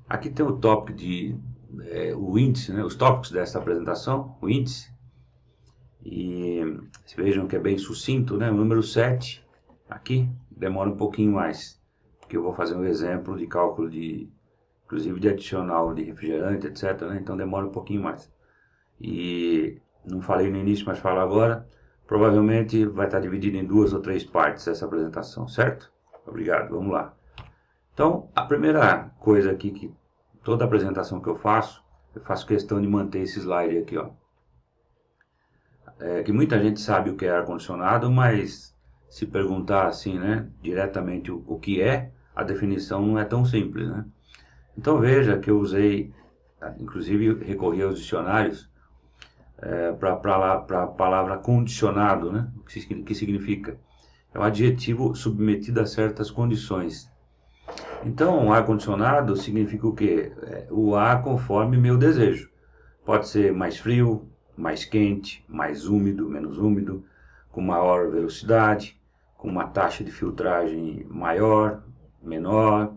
Aqui tem o tópico o índice, né, os tópicos dessa apresentação, o índice. E vejam que é bem sucinto, né? O número 7 aqui demora um pouquinho mais, porque eu vou fazer um exemplo de cálculo inclusive de adicional de refrigerante, etc, né? Então demora um pouquinho mais. E não falei no início, mas falo agora. Provavelmente vai estar dividido em 2 ou 3 partes essa apresentação, certo? Obrigado, vamos lá. Então, a primeira coisa aqui que toda apresentação que eu faço questão de manter esse slide aqui, ó. Que muita gente sabe o que é ar-condicionado, mas se perguntar assim, né, diretamente o que é, a definição não é tão simples, né? Então veja que eu usei, inclusive recorri aos dicionários, para a palavra condicionado, né? O que significa? É um adjetivo submetido a certas condições. Então, ar-condicionado significa o quê? O ar conforme meu desejo. Pode ser mais frio, mais quente, mais úmido, menos úmido, com maior velocidade, com uma taxa de filtragem maior, menor,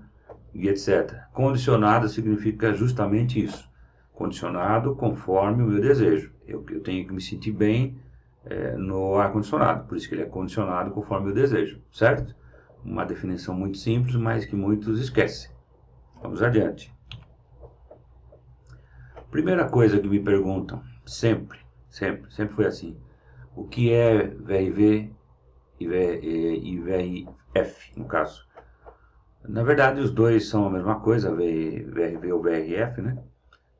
e etc. Condicionado significa justamente isso. Condicionado conforme o meu desejo. Eu tenho que me sentir bem no ar-condicionado, por isso que ele é condicionado conforme o desejo, certo? Uma definição muito simples, mas que muitos esquecem. Vamos adiante. Primeira coisa que me perguntam, sempre foi assim, o que é VRV e VRF, no caso? Na verdade, os dois são a mesma coisa, VRV ou VRF, né?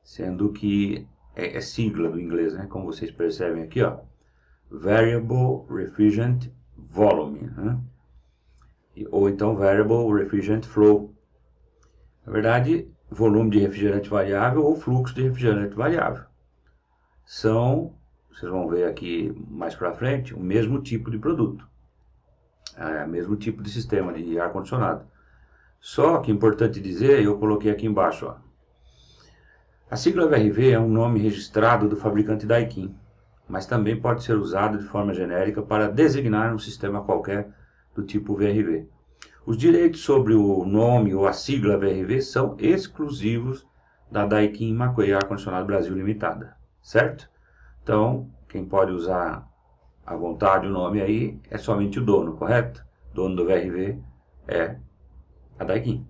Sendo que é sigla do inglês, né? Como vocês percebem aqui, ó. Variable Refrigerant Volume, né? Ou então Variable Refrigerant Flow. Na verdade, volume de refrigerante variável ou fluxo de refrigerante variável. São, vocês vão ver aqui mais para frente, o mesmo tipo de produto. Mesmo tipo de sistema de ar-condicionado. Só que é importante dizer, eu coloquei aqui embaixo, ó. A sigla VRV é um nome registrado do fabricante Daikin, mas também pode ser usado de forma genérica para designar um sistema qualquer do tipo VRV. Os direitos sobre o nome ou a sigla VRV são exclusivos da Daikin Maquei Ar-Condicionado Brasil Limitada, certo? Então, quem pode usar à vontade o nome aí é somente o dono, correto? Dono do VRV é a Daikin.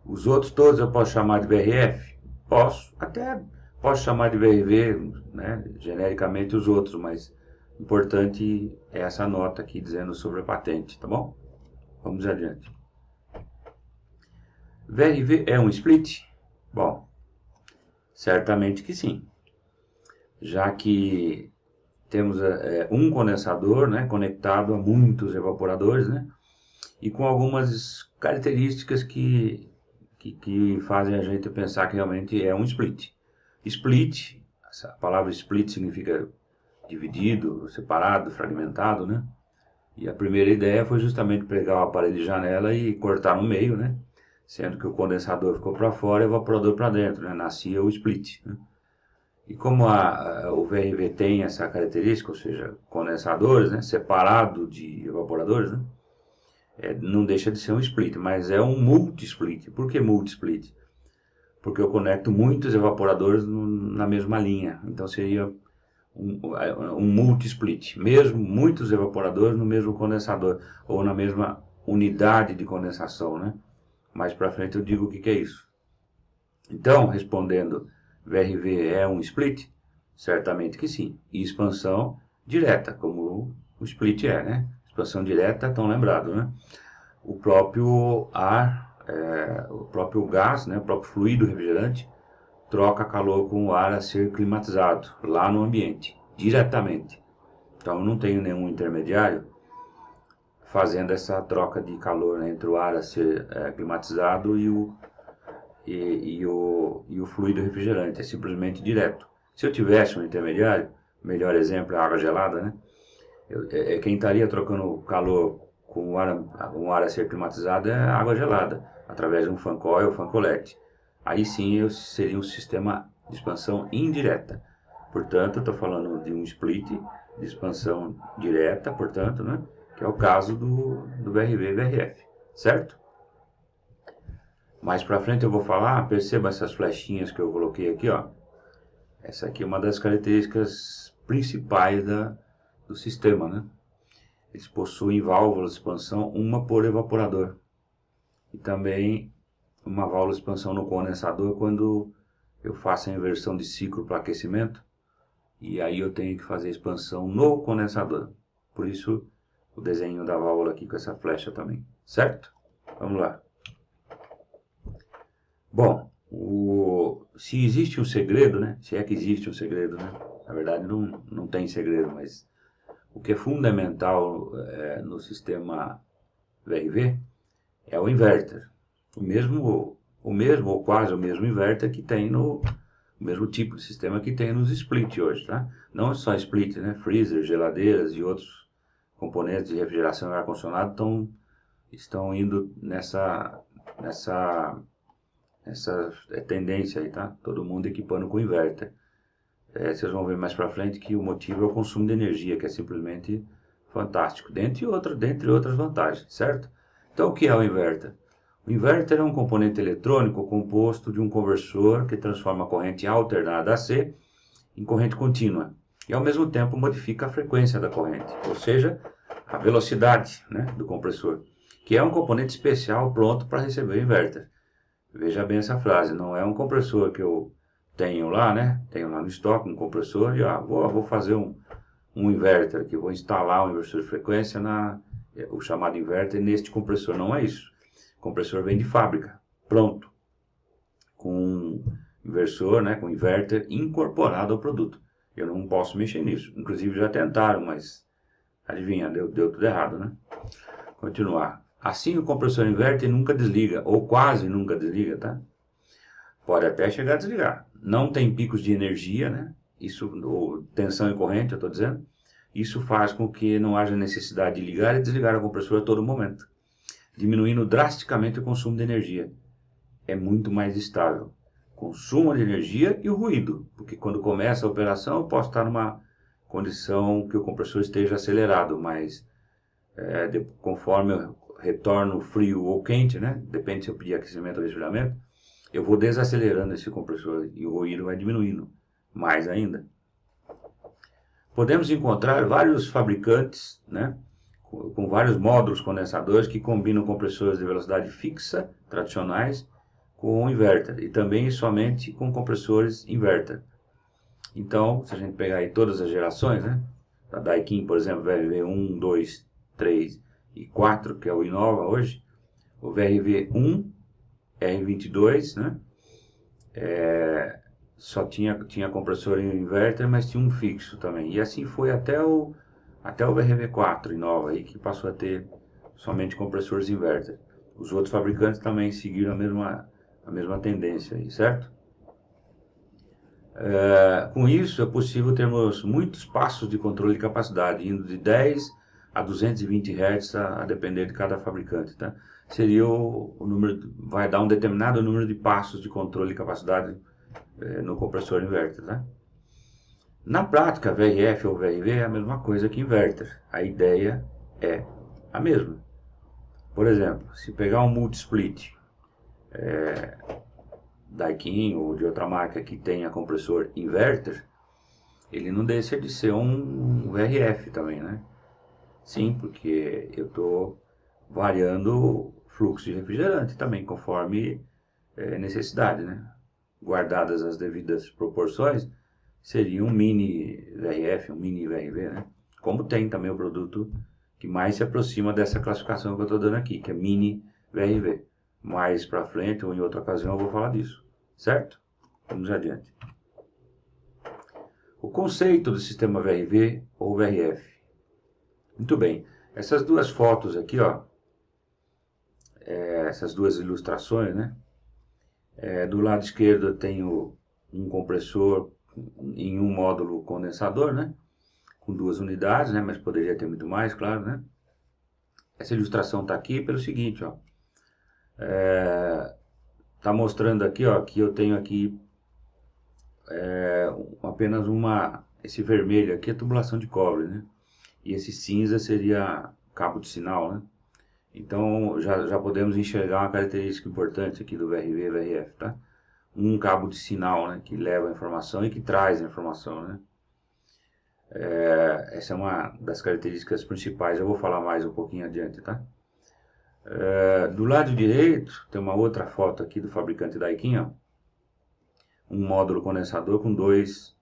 Os outros todos eu posso chamar de VRF? Posso, até posso chamar de VRV, né, genericamente os outros, mas importante é essa nota aqui dizendo sobre a patente, tá bom? Vamos adiante. VRV é um split? Bom, certamente que sim, já que temos um condensador, né, conectado a muitos evaporadores, né, e com algumas características que fazem a gente pensar que realmente é um split. Split, a palavra split significa dividido, separado, fragmentado, né? E a primeira ideia foi justamente pegar o aparelho de janela e cortar no meio, né? Sendo que o condensador ficou para fora e o evaporador para dentro, né? Nascia o split, né? E como o VRV tem essa característica, ou seja, condensadores, né? Separado de evaporadores, né? Não deixa de ser um split, mas é um multi-split. Por que multi-split? Porque eu conecto muitos evaporadores na mesma linha, então seria um multi-split, mesmo muitos evaporadores no mesmo condensador, ou na mesma unidade de condensação, né? Mais para frente eu digo o que é isso. Então, respondendo, VRV é um split? Certamente que sim. E expansão direta, como o split é, né? Expansão direta, tão lembrado, né? O próprio ar, o próprio gás, né? O próprio fluido refrigerante, troca calor com o ar a ser climatizado, lá no ambiente, diretamente. Então, eu não tenho nenhum intermediário fazendo essa troca de calor, né, entre o ar a ser climatizado e o fluido refrigerante, é simplesmente direto. Se eu tivesse um intermediário, melhor exemplo é a água gelada, né? Quem estaria trocando calor com o ar a ser climatizado é a água gelada, através de um fan coil ou fan collet. Aí sim seria um sistema de expansão indireta. Portanto, estou falando de um split de expansão direta, portanto, né? Que é o caso do VRV e VRF, certo? Mais para frente eu vou falar, perceba essas flechinhas que eu coloquei aqui, ó. Essa aqui é uma das características principais do sistema, né? Eles possuem válvulas de expansão, uma por evaporador. E também uma válvula de expansão no condensador quando eu faço a inversão de ciclo para aquecimento. E aí eu tenho que fazer expansão no condensador. Por isso o desenho da válvula aqui com essa flecha também, certo? Vamos lá. Bom, se existe um segredo, né? Se é que existe um segredo, né? Na verdade não tem segredo, mas o que é fundamental no sistema VRV é o inverter. O mesmo ou quase o mesmo inverter que tem o mesmo tipo de sistema que tem nos split hoje, tá? Não só split, né? Freezer, geladeiras e outros componentes de refrigeração e ar-condicionado estão indo nessa tendência aí, tá? Todo mundo equipando com inverter. Vocês vão ver mais para frente que o motivo é o consumo de energia, que é simplesmente fantástico, dentre outras vantagens, certo? Então, o que é o inverter? O inverter é um componente eletrônico composto de um conversor que transforma a corrente alternada AC em corrente contínua e, ao mesmo tempo, modifica a frequência da corrente, ou seja, a velocidade, né, do compressor, que é um componente especial pronto para receber o inverter. Veja bem essa frase, não é um compressor que eu tenho lá, né? Tenho lá no estoque um compressor e vou fazer um inverter aqui, vou instalar um inversor de frequência o chamado inverter neste compressor. Não é isso. O compressor vem de fábrica, pronto, com inversor, né? Com inverter incorporado ao produto. Eu não posso mexer nisso. Inclusive já tentaram, mas adivinha, deu tudo errado, né? Continuar. Assim o compressor inverter nunca desliga, ou quase nunca desliga, tá? Pode até chegar a desligar. Não tem picos de energia, né? Isso, ou tensão e corrente, eu estou dizendo. Isso faz com que não haja necessidade de ligar e desligar o compressor a todo momento, diminuindo drasticamente o consumo de energia. É muito mais estável. Consumo de energia e o ruído, porque quando começa a operação eu posso estar numa condição que o compressor esteja acelerado, mas conforme eu retorno frio ou quente, né? Depende se eu pedir aquecimento ou resfriamento, eu vou desacelerando esse compressor e o ruído vai diminuindo mais ainda. Podemos encontrar vários fabricantes, né, com vários módulos condensadores que combinam compressores de velocidade fixa, tradicionais, com inverter e também somente com compressores inverter. Então, se a gente pegar aí todas as gerações, né, da Daikin, por exemplo, VRV 1, 2, 3 e 4, que é o Innova hoje, o VRV 1, R22, né, só tinha compressor em inverter, mas tinha um fixo também. E assim foi até o VRV4 Innova aí, que passou a ter somente compressores inverter. Os outros fabricantes também seguiram a mesma tendência aí, certo? Com isso é possível termos muitos passos de controle de capacidade, indo de 10 a 220 Hz a depender de cada fabricante, tá? Seria o número, vai dar um determinado número de passos de controle de capacidade no compressor inverter, tá? Na prática, VRF ou VRV é a mesma coisa que inverter. A ideia é a mesma. Por exemplo, se pegar um multisplit Daikin ou de outra marca que tenha compressor inverter, ele não deixa de ser um VRF também, né? Sim, porque eu estou variando o fluxo de refrigerante também, conforme necessidade, né? Guardadas as devidas proporções, seria um mini VRF, um mini VRV, né? Como tem também o produto que mais se aproxima dessa classificação que eu estou dando aqui, que é mini VRV. Mais para frente ou em outra ocasião eu vou falar disso, certo? Vamos adiante. O conceito do sistema VRV ou VRF. Muito bem, essas duas fotos aqui, ó, essas duas ilustrações, né? Do lado esquerdo eu tenho um compressor em um módulo condensador, né? Com 2 unidades, né? Mas poderia ter muito mais, claro, né? Essa ilustração está aqui pelo seguinte, ó. Tá mostrando aqui, ó, que eu tenho aqui apenas esse vermelho aqui é tubulação de cobre, né? E esse cinza seria cabo de sinal, né? Então, já podemos enxergar uma característica importante aqui do VRV e VRF, tá? Um cabo de sinal, né, que leva a informação e que traz a informação, né? Essa é uma das características principais, eu vou falar mais um pouquinho adiante, tá? Do lado direito, tem uma outra foto aqui do fabricante Daikin, ó. Um módulo condensador com dois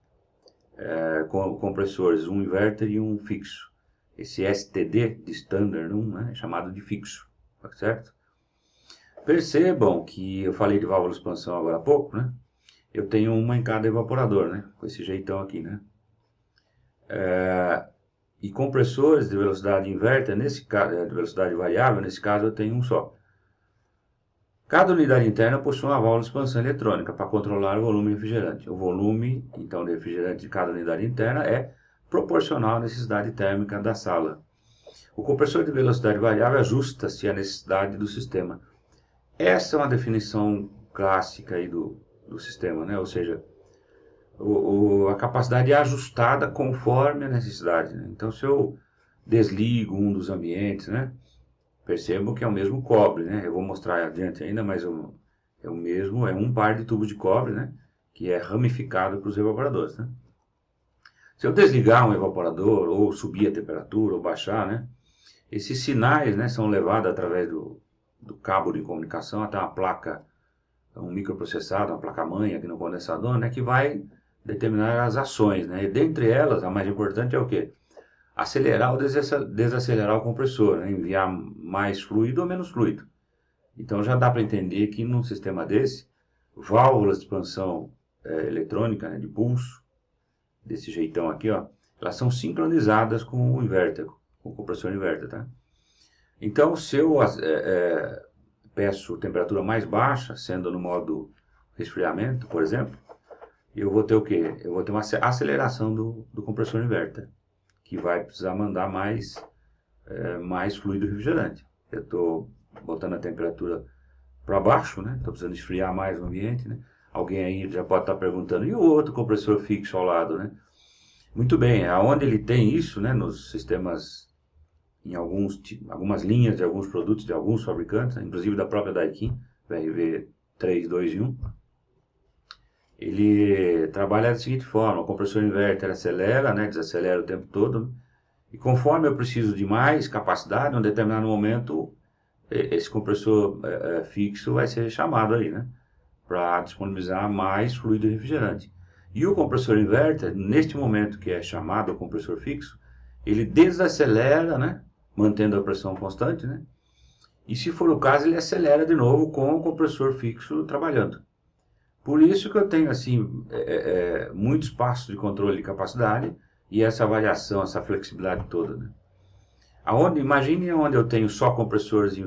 compressores, um inverter e um fixo. Esse STD de standard, né, é chamado de fixo, tá certo? Percebam que eu falei de válvula de expansão agora há pouco, né? Eu tenho uma em cada evaporador, né? Com esse jeitão aqui, né? E compressores de velocidade inverter, nesse caso, de velocidade variável, nesse caso eu tenho um só. Cada unidade interna possui uma válvula de expansão eletrônica para controlar o volume refrigerante. O volume, então, de refrigerante de cada unidade interna é proporcional à necessidade térmica da sala. O compressor de velocidade variável ajusta-se à necessidade do sistema. Essa é uma definição clássica aí do sistema, né? Ou seja, a capacidade é ajustada conforme a necessidade, né? Então, se eu desligo um dos ambientes, né? Percebam que é o mesmo cobre, né? Eu vou mostrar adiante ainda, mas é o mesmo, é um par de tubos de cobre, né? Que é ramificado para os evaporadores, né? Se eu desligar um evaporador, ou subir a temperatura, ou baixar, né? Esses sinais, né, são levados através do cabo de comunicação até uma placa, um microprocessado, uma placa-mãe aqui no condensador, né? Que vai determinar as ações, né? E dentre elas, a mais importante é o quê? Acelerar ou desacelerar o compressor, né? Enviar mais fluido ou menos fluido. Então já dá para entender que num sistema desse, válvulas de expansão eletrônica, né, de pulso, desse jeitão aqui, ó, elas são sincronizadas com o inverter, com o compressor inverter, tá? Então, se eu peço temperatura mais baixa, sendo no modo resfriamento, por exemplo, eu vou ter o quê? Eu vou ter uma aceleração do compressor inverter, que vai precisar mandar mais fluido refrigerante. Eu estou botando a temperatura para baixo, né? Estou precisando esfriar mais o ambiente, né? Alguém aí já pode estar perguntando, e o outro compressor fixo ao lado, né? Muito bem, aonde ele tem isso, né? Nos sistemas, em algumas linhas de alguns produtos de alguns fabricantes, inclusive da própria Daikin, VRV 3, 2 e 1, ele trabalha da seguinte forma: o compressor inverter acelera, né? Desacelera o tempo todo, né? E conforme eu preciso de mais capacidade, em um determinado momento, esse compressor fixo vai ser chamado aí, né? Para disponibilizar mais fluido refrigerante. E o compressor inverter, neste momento que é chamado o compressor fixo, ele desacelera, né? Mantendo a pressão constante, né? E se for o caso, ele acelera de novo com o compressor fixo trabalhando. Por isso que eu tenho, assim, muitos passos de controle de capacidade e essa variação, essa flexibilidade toda, né? Imagine onde eu tenho só compressores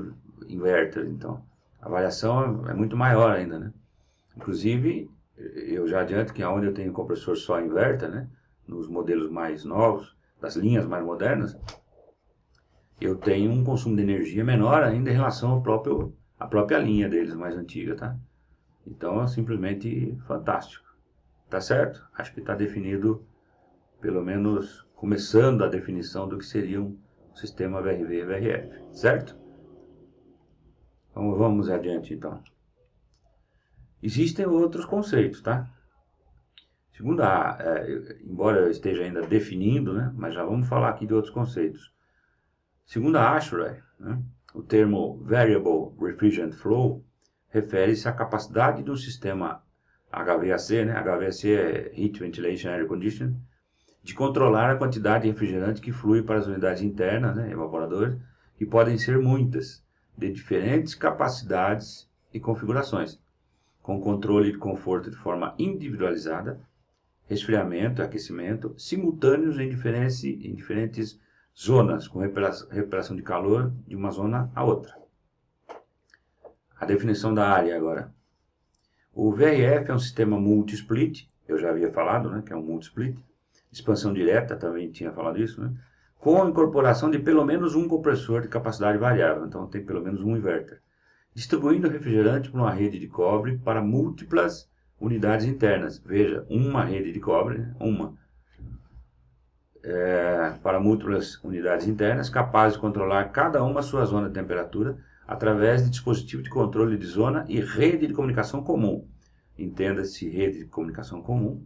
inverter, então. A variação é muito maior ainda, né? Inclusive, eu já adianto que onde eu tenho compressor só inverter, né? Nos modelos mais novos, das linhas mais modernas, eu tenho um consumo de energia menor ainda em relação à própria linha deles mais antiga, tá? Então, é simplesmente fantástico. Tá certo? Acho que está definido, pelo menos começando a definição do que seria um sistema VRV e VRF, certo? Então, vamos adiante, então. Existem outros conceitos, tá? Segundo embora eu esteja ainda definindo, né? Mas já vamos falar aqui de outros conceitos. Segundo a ASHRAE, né, o termo Variable Refrigerant Flow refere-se à capacidade do sistema HVAC, né? HVAC é Heat Ventilation Air Conditioning, de controlar a quantidade de refrigerante que flui para as unidades internas, né, evaporadores, que podem ser muitas, de diferentes capacidades e configurações, com controle de conforto de forma individualizada, resfriamento e aquecimento simultâneos em diferentes zonas, com recuperação de calor de uma zona a outra. A definição da área agora. O VRF é um sistema multi-split, eu já havia falado, né, que é um multi-split. Expansão direta, também tinha falado isso, né, com a incorporação de pelo menos um compressor de capacidade variável, então tem pelo menos um inverter, distribuindo refrigerante por uma rede de cobre para múltiplas unidades internas. Veja, uma rede de cobre, né, uma. para múltiplas unidades internas, capazes de controlar cada uma a sua zona de temperatura através de dispositivo de controle de zona e rede de comunicação comum. Entenda-se rede de comunicação comum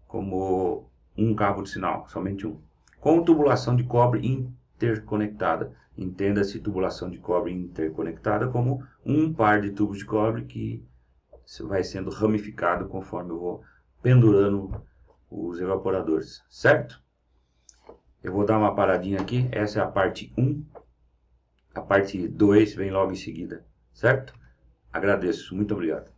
como um cabo de sinal, somente um. Com tubulação de cobre interconectada. Entenda-se tubulação de cobre interconectada como um par de tubos de cobre que vai sendo ramificado conforme eu vou pendurando os evaporadores, certo? Eu vou dar uma paradinha aqui, essa é a parte 1, a parte 2 vem logo em seguida, certo? Agradeço, muito obrigado.